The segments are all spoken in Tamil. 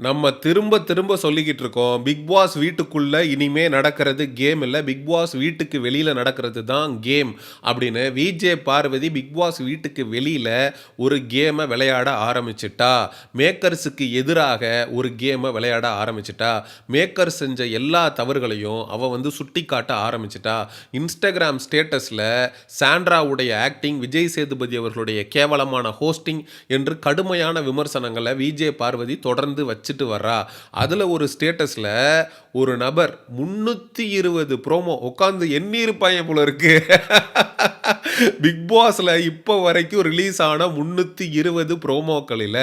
நம்ம திரும்ப திரும்ப சொல்லிக்கிட்டு இருக்கோம். பிக் பாஸ் வீட்டுக்குள்ள இனிமே நடக்கிறது கேம் இல்ல. பிக் பாஸ் வீட்டுக்கு வெளியில நடக்கிறது தான் கேம் அப்படின்னு விஜே பார்வதி பிக் பாஸ் வீட்டுக்கு வெளியில ஒரு கேம விளையாட ஆரம்பிச்சுட்டா. மேக்கர்ஸுக்கு எதிராக ஒரு கேம விளையாட ஆரம்பிச்சுட்டா. மேக்கர் செஞ்ச எல்லா தவறுகளையும் அவ வந்து சுட்டிக்காட்ட ஆரம்பிச்சுட்டா. இன்ஸ்டாகிராம் ஸ்டேட்டஸ்ல சாண்ட்ராவுடைய ஆக்டிங், விஜய் சேதுபதி அவர்களுடைய கேவலமான ஹோஸ்டிங் என்று கடுமையான விமர்சனங்களை விஜே பார்வதி தொடர்ந்து வச்சுட்டு வர்றா. அதில் ஒரு ஸ்டேட்டஸில் ஒரு நபர் 320 ப்ரோமோ உட்காந்து எண்ணி இருப்பாங்க போல இருக்கு. பிக் பாஸ்ல இப்போ வரைக்கும் ரிலீஸ் ஆன 320 ப்ரோமோக்களில்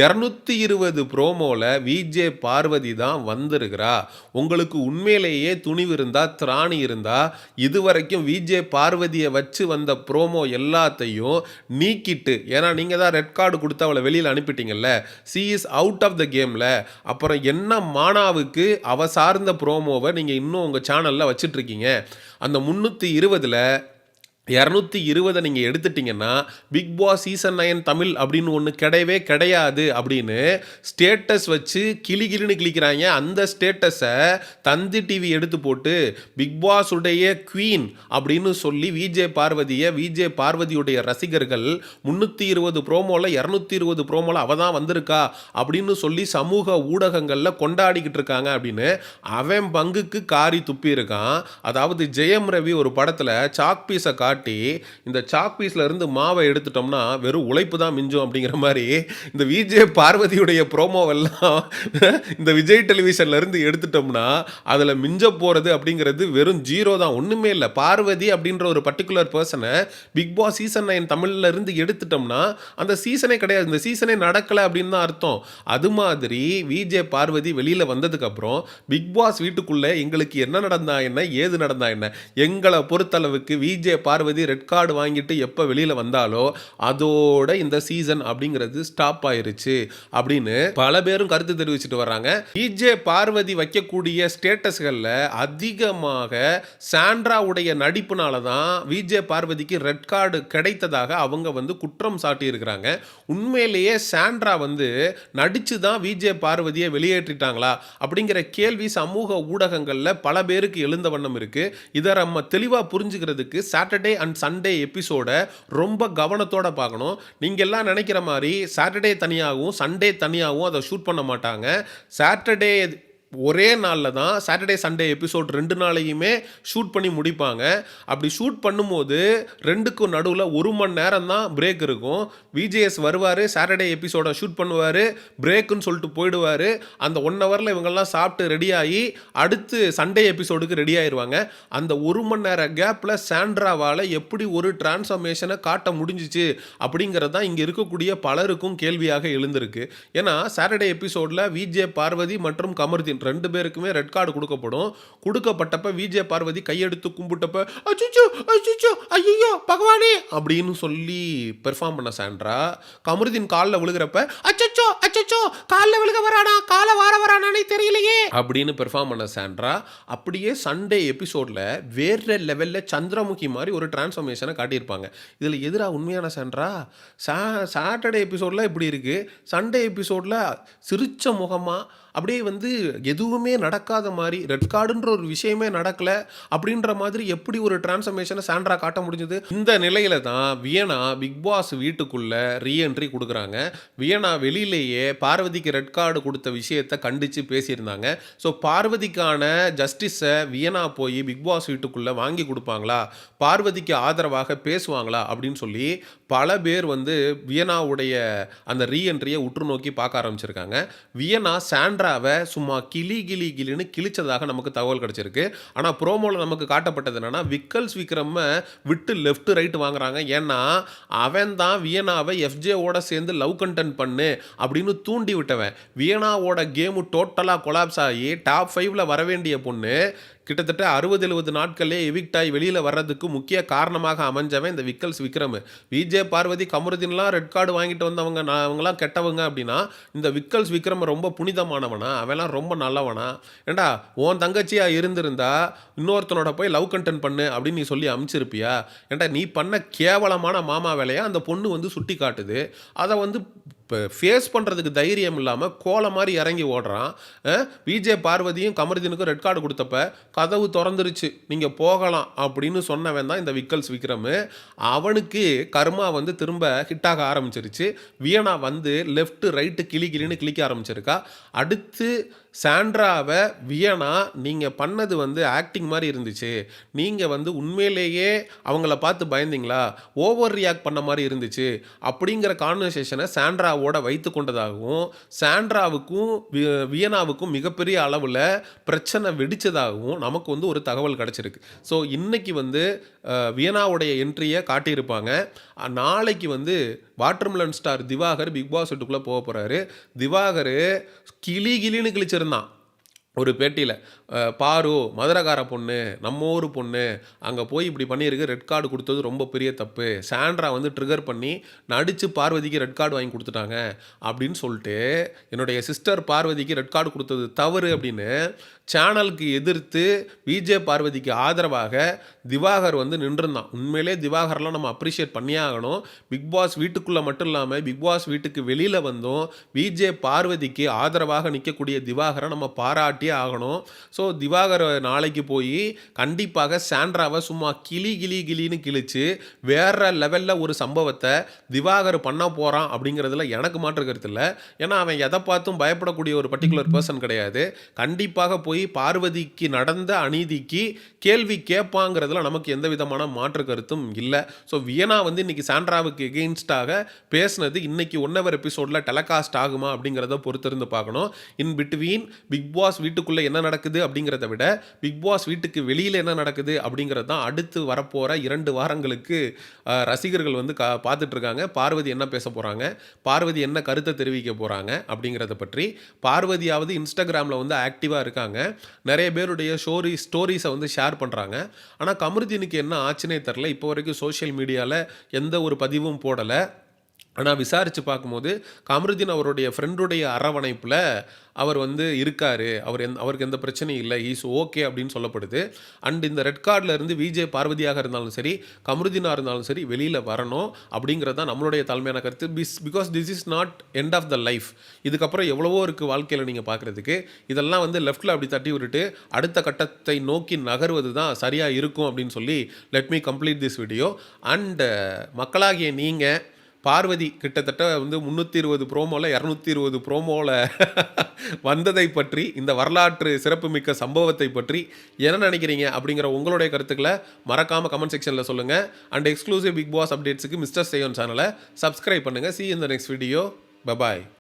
220 ப்ரோமோல விஜே பார்வதி தான் வந்திருக்கிறா. உங்களுக்கு உண்மையிலேயே துணிவு இருந்தா, திராணி இருந்தா, இதுவரைக்கும் விஜே பார்வதியை வச்சு வந்த ப்ரோமோ எல்லாத்தையும் நீக்கிட்டு, ஏன்னா நீங்க தான் ரெட் கார்டு கொடுத்து அவளை வெளியில் அனுப்பிட்டீங்கல்ல, she is out of the கேம்ல, அப்புறம் என்ன மானாவுக்கு அவ சார்ந்த ப்ரோமோவை நீங்க இன்னும் உங்க சேனல்ல வச்சிட்டு இருக்கீங்க? அந்த 320ல 220 நீங்கள் எடுத்துட்டிங்கன்னா பிக் பாஸ் சீசன் 9 தமிழ் அப்படின்னு ஒன்று கிடையவே கிடையாது அப்படின்னு ஸ்டேட்டஸ் வச்சு கிளிகிளின்னு கிளிக்கிறாங்க. அந்த ஸ்டேட்டஸை தந்தி டிவி எடுத்து போட்டு பிக் பாஸ் உடைய குவீன் அப்படின்னு சொல்லி விஜே பார்வதியுடைய ரசிகர்கள் 320 ப்ரோமோவில் 220 ப்ரோமோவில் அவ தான் வந்திருக்கா அப்படின்னு சொல்லி சமூக ஊடகங்களில் கொண்டாடிக்கிட்டு இருக்காங்க அப்படின்னு அவன் பங்குக்கு காரி துப்பி இருக்கான். அதாவது ஜெயம் ரவி ஒரு படத்தில் சாக் பீஸை காட்டி இந்த சாக் பீஸ்ல இருந்து மாவை எடுத்துட்டோம்னா வெறும் உழைப்பு தான் மிஞ்சும் அப்படிங்கிற மாதிரி இந்த விஜே பார்வதியுடைய ப்ரோமோவெல்லாம் இந்த விஜய் டெலிவிஷன்ல இருந்து எடுத்துட்டோம்னா அதுல மிஞ்ச போறது அப்படிங்கிறது வெறும் ஜீரோ தான், ஒண்ணுமே இல்லை. பார்வதி அப்படின்ற ஒரு பர்டிகுலர் பர்சனை பிக் பாஸ் சீசன் 9 தமிழ்ல இருந்து எடுத்துட்டோம்னா அந்த சீசனே கிடையாது, இந்த சீசனே நடக்கல அப்படின்னு தான் அர்த்தம். அது மாதிரி விஜே பார்வதி வெளியில வந்ததுக்கு அப்புறம் பிக் பாஸ் வீட்டுக்குள்ள எங்களுக்கு என்ன நடந்தா என்ன, ஏது நடந்தா என்ன, எங்களை பொறுத்தளவுக்கு விஜே பார்வதி ரெட் கார்டு வாங்கிட்டு எப்போ வெளியில் வந்தாலோ அதோட இந்த சீசன் அப்படிங்கிறது ஸ்டாப் ஆயிருச்சு அப்படின்னு பல பேரும் கருத்து தெரிவிச்சுட்டு வர்றாங்க. விஜே பார்வதி வைக்கக்கூடிய ஸ்டேட்டஸ்களில் அதிகமாக சாண்ட்ராவுடைய நடிப்புனால தான் விஜே பார்வதிக்கு ரெட் கார்டு கிடைத்ததாக அவங்க வந்து குற்றம் சாட்டி இருக்கிறாங்க. உண்மையிலேயே சாண்ட்ரா வந்து நடிச்சு தான் விஜே பார்வதியை வெளியேற்றிட்டாங்களா அப்படிங்கிற கேள்வி சமூக ஊடகங்களில் பல பேருக்கு எழுந்த வண்ணம் இருக்கு. இதை நம்ம தெளிவாக புரிஞ்சுக்கிறதுக்கு சாட்டர்டே அண்ட் சண்டே எபிசோட ரொம்ப கவனத்தோட பார்க்கணும். நீங்க எல்லாம் நினைக்கிற மாதிரி சாட்டர்டே தனியாகவும் சண்டே தனியாகவும் அதை ஷூட் பண்ண மாட்டாங்க. சாட்டர்டே ஒரே நாளில் தான் சாட்டர்டே சண்டே எபிசோட் 2 நாளையுமே ஷூட் பண்ணி முடிப்பாங்க. அப்படி ஷூட் பண்ணும்போது 2க்கும் நடுவில் 1 மணி நேரம் தான் பிரேக் இருக்கும். விஜேஎஸ் வருவார், சாட்டர்டே எபிசோட ஷூட் பண்ணுவார், பிரேக்குன்னு சொல்லிட்டு போயிடுவார். அந்த 1 ஹவரில் இவங்கெல்லாம் சாப்பிட்டு ரெடியாகி அடுத்து சண்டே எபிசோடுக்கு ரெடி ஆயிடுவாங்க. அந்த 1 மணி நேர கேப்பில் சாண்ட்ராவால் எப்படி ஒரு டிரான்ஸ்ஃபர்மேஷனை காட்ட முடிஞ்சிச்சு அப்படிங்கிறது தான் இங்கே இருக்கக்கூடிய பலருக்கும் கேள்வியாக எழுந்திருக்கு. ஏன்னா சாட்டர்டே எபிசோடில் விஜே பார்வதி மற்றும் கமருதீன் 2 பேருக்குமே ரெட் கார்டு கொடுக்கப்படும். கொடுக்கப்பட்டப்ப விஜே பார்வதி கையெடுத்து கும்பிட்டப்ப அச்சச்சோ அச்சச்சோ ஐயோ பகவானே அப்படின்னு சொல்லி பெர்ஃபார்ம் பண்ண சாண்ட்ரா, கமருதீன் காலில் விழுகிறப்ப அச்சச்சோ அச்சச்சோ காலில் விழுக வரானா, காலை வார வரானே தெரியலையே அப்படின்னு பெர்ஃபார்ம் பண்ண சாண்ட்ரா அப்படியே சண்டே எபிசோட்ல வேற லெவல்ல சந்திரமுகி மாதிரி ஒரு டிரான்ஸ்ஃபர்மேஷனை காட்டியிருப்பாங்க. இதில் எதிராக உண்மையான சாண்ட்ரா சாட்டர்டே எபிசோட்ல இப்படி இருக்கு, சண்டே எபிசோட்ல சிரிச்ச முகமா அப்படியே வந்து எதுவுமே நடக்காத மாதிரி, ரெட் கார்டுன்ற ஒரு விஷயமே நடக்கல அப்படின்ற மாதிரி எப்படி ஒரு டிரான்ஸ்ஃபர்மேஷனை சாண்ட்ரா காட்ட முடிஞ்சது? இந்த நிலையில தான் வியனா பிக் பாஸ் வீட்டுக்குள்ள ரீஎன்ட்ரி கொடுக்குறாங்க. வியனா வெளியிலேயே பார்வதிக்கு ரெட் கார்டு கொடுத்த விஷயத்தை கண்டித்து பேசியிருந்தாங்க. ஸோ பார்வதிக்கான ஜஸ்டிஸை வியனா போய் பிக் பாஸ் வீட்டுக்குள்ள வாங்கி கொடுப்பாங்களா, பார்வதிக்கு ஆதரவாக பேசுவாங்களா அப்படின்னு சொல்லி பல பேர் வந்து வியனாவுடைய அந்த ரீஎன்ட்ரியை உற்று நோக்கி பார்க்க ஆரம்பிச்சிருக்காங்க. வியனா சாண்ட்ராவை சும்மா கிளின்னு கிழிச்சதாக நமக்கு தகவல் கிடைச்சிருக்கு. ஆனால் ப்ரோமோவில் நமக்கு காட்டப்பட்டது என்னன்னா விக்கல்ஸ் விக்ரம விட்டு லெஃப்ட் ரைட் வாங்குறாங்க. ஏன்னா அவன் தான் வியனாவை எஃப்ஜேவோட சேர்ந்து லவ் கண்டென்ட் பண்ணு அப்படின்னு தூண்டி விட்டவன். வியனாவோட கேமு டோட்டலாக கொலாப்ஸ் ஆகி டாப் 5ல வர வேண்டிய பொண்ணு கிட்டத்தட்ட 60-70 நாட்களே எவிக்ட் ஆகி வெளியில் வர்றதுக்கு முக்கிய காரணமாக அமைஞ்சவன் இந்த விக்கல்ஸ் விக்ரம். விஜே பார்வதி கமருதீன்லாம் ரெட் கார்டு வாங்கிட்டு வந்தவங்க அவங்களாம் கெட்டவங்க அப்படின்னா இந்த விக்கல்ஸ் விக்ரம் ரொம்ப புனிதமானவனா, அவன்லாம் ரொம்ப நல்லவனா? ஏண்டா உன் தங்கச்சியாக இருந்திருந்தா இன்னொருத்தனோட போய் லவ் கண்டென்ட் பண்ணு அப்படின்னு நீ சொல்லி அனுப்பிச்சிருப்பியா? ஏண்டா நீ பண்ண கேவலமான மாமா வேலையை அந்த பொண்ணு வந்து சுட்டி காட்டுது. அதை வந்து இப்போ ஃபேஸ் பண்ணுறதுக்கு தைரியம் இல்லாமல் கோலை மாதிரி இறங்கி ஓடுறான். விஜே பார்வதியும் கமருதீனுக்கும் ரெட் கார்டு கொடுத்தப்ப கதவு திறந்துருச்சு, நீங்கள் போகலாம் அப்படின்னு சொன்னவன் தான் இந்த விக்கல்ஸ் விக்ரம். அவனுக்கு கர்மா வந்து திரும்ப ஹிட்டாக ஆரம்பிச்சிருச்சு. வியனா வந்து லெஃப்ட் ரைட்டு கிளின்னு கிளிக்க ஆரம்பிச்சிருக்கா. அடுத்து சாண்ட்ராவை வியனா நீங்கள் பண்ணது வந்து ஆக்டிங் மாதிரி இருந்துச்சு, நீங்கள் வந்து உண்மையிலேயே அவங்கள பார்த்து பயந்தீங்களா, ஓவர் ரியாக்ட் பண்ண மாதிரி இருந்துச்சு அப்படிங்கிற கான்வர்சேஷனை சாண்ட்ராவோட வைத்து கொண்டதாகவும், சாண்ட்ராவுக்கும் வியனாவுக்கும் மிகப்பெரிய அளவில் பிரச்சனை வெடித்ததாகவும் நமக்கு வந்து ஒரு தகவல் கிடச்சிருக்கு. ஸோ இன்னைக்கு வந்து வியனாவுடைய என்ட்ரியை காட்டியிருப்பாங்க. நாளைக்கு வந்து watermelon star Divakar Bigg Boss வீட்டுக்குள்ளே போக போகிறாரு. திவாகர் கிளின்னு கிழிச்சிருந்தான் ஒரு பேட்டியில். பாரு மதுரகார பொண்ணு, நம்ம ஊர் பொண்ணு, அங்கே போய் இப்படி பண்ணியிருக்கு, ரெட் கார்டு கொடுத்தது ரொம்ப பெரிய தப்பு, சாண்ட்ரா வந்து ட்ரிகர் பண்ணி நடித்து பார்வதிக்கு ரெட் கார்டு வாங்கி கொடுத்துட்டாங்க அப்படின்னு சொல்லிட்டு, என்னுடைய சிஸ்டர் பார்வதிக்கு ரெட் கார்டு கொடுத்தது தவறு அப்படின்னு சேனலுக்கு எதிர்த்து விஜே பார்வதிக்கு ஆதரவாக திவாகர் வந்து நின்றுருந்தான். உண்மையிலே திவாகர்லாம் நம்ம அப்ரிஷியேட் பண்ணியே ஆகணும். பிக் பாஸ் வீட்டுக்குள்ளே மட்டும் இல்லாமல் பிக் பாஸ் வீட்டுக்கு வெளியில் வந்தும் விஜே பார்வதிக்கு ஆதரவாக நிற்கக்கூடிய திவாகரை நம்ம பாராட்டியே ஆகணும். ஸோ திவாகர் நாளைக்கு போய் கண்டிப்பாக சாண்ட்ராவை சும்மா கிளின்னு கிழிச்சு வேற லெவலில் ஒரு சம்பவத்தை திவாகர் பண்ண போகிறான் அப்படிங்கிறதுல எனக்கு மாற்று கருத்து இல்லை. ஏன்னா அவன் எதை பார்த்தும் பயப்படக்கூடிய ஒரு பர்டிகுலர் பர்சன் கிடையாது. கண்டிப்பாக போய் பார்வதிக்கு நடந்த அநீதிக்கு கேள்வி கேட்பாங்கிறதுல நமக்கு எந்த விதமான மாற்று கருத்தும் இல்லை. ஸோ வியனா வந்து இன்னைக்கு சாண்ட்ராவுக்கு எகெயின்ஸ்டாக பேசினது இன்னைக்கு 1 hour எபிசோடில் டெலகாஸ்ட் ஆகுமா அப்படிங்கிறத பொறுத்திருந்து பார்க்கணும். இன் பிட்வீன் பிக் பாஸ் வீட்டுக்குள்ளே என்ன நடக்குது அப்படிங்கிறத விட பிக் பாஸ் வீட்டுக்கு வெளியில் என்ன நடக்குது அப்படிங்கிறது தான் அடுத்து வரப்போகிற 2 வாரங்களுக்கு ரசிகர்கள் வந்து பார்த்துட்டு இருக்காங்க. பார்வதி என்ன பேச போகிறாங்க, பார்வதி என்ன கருத்தை தெரிவிக்க போகிறாங்க அப்படிங்கிறத பற்றி. பார்வதியாவது இன்ஸ்டாகிராமில் வந்து ஆக்டிவாக இருக்காங்க, நிறைய பேருடைய ஸ்டோரிஸை வந்து ஷேர் பண்ணுறாங்க. ஆனால் கமருதீனுக்கு என்ன ஆச்சுனே தெரில, இப்போ வரைக்கும் சோஷியல் மீடியாவில் எந்த ஒரு பதிவும் போடலை. ஆனால் விசாரித்து பார்க்கும்போது கமருதீன் அவருடைய ஃப்ரெண்டுடைய அரவணைப்பில் அவர் வந்து இருக்கார், அவருக்கு எந்த பிரச்சனையும் இல்லை, ஈஸ் ஓகே அப்படின்னு சொல்லப்படுது. அண்ட் இந்த ரெட் கார்டில் இருந்து விஜே பார்வதியாக இருந்தாலும் சரி, கமருதீனாக இருந்தாலும் சரி வெளியில் வரணும் அப்படிங்கிறது தான் நம்மளுடைய தலைமையான கருத்து. Because this is not end of the life. இதுக்கப்புறம் எவ்வளவோ இருக்குது வாழ்க்கையில் நீங்கள் பார்க்குறதுக்கு. இதெல்லாம் வந்து லெஃப்ட்டில் அப்படி தட்டி விட்டுட்டு அடுத்த கட்டத்தை நோக்கி நகர்வது தான் சரியாக இருக்கும் அப்படின்னு சொல்லி let me complete this video. And மக்களாகிய நீங்கள் பார்வதி கிட்டத்தட்ட வந்து 320 ப்ரோமோவில் 220 ப்ரோமோவில் வந்ததை பற்றி, இந்த வரலாற்று சிறப்புமிக்க சம்பவத்தை பற்றி என்ன நினைக்கிறீங்க அப்படிங்கிற உங்களுடைய கருத்துக்களை மறக்காமல் கமெண்ட் செக்ஷனில் சொல்லுங்கள். அண்ட் எக்ஸ்க்ளூசிவ் பிக் பாஸ் அப்டேட்ஸுக்கு மிஸ்டர் சேயோன் சேனலை சப்ஸ்கிரைப் பண்ணுங்கள். See you in the next video. Bye bye.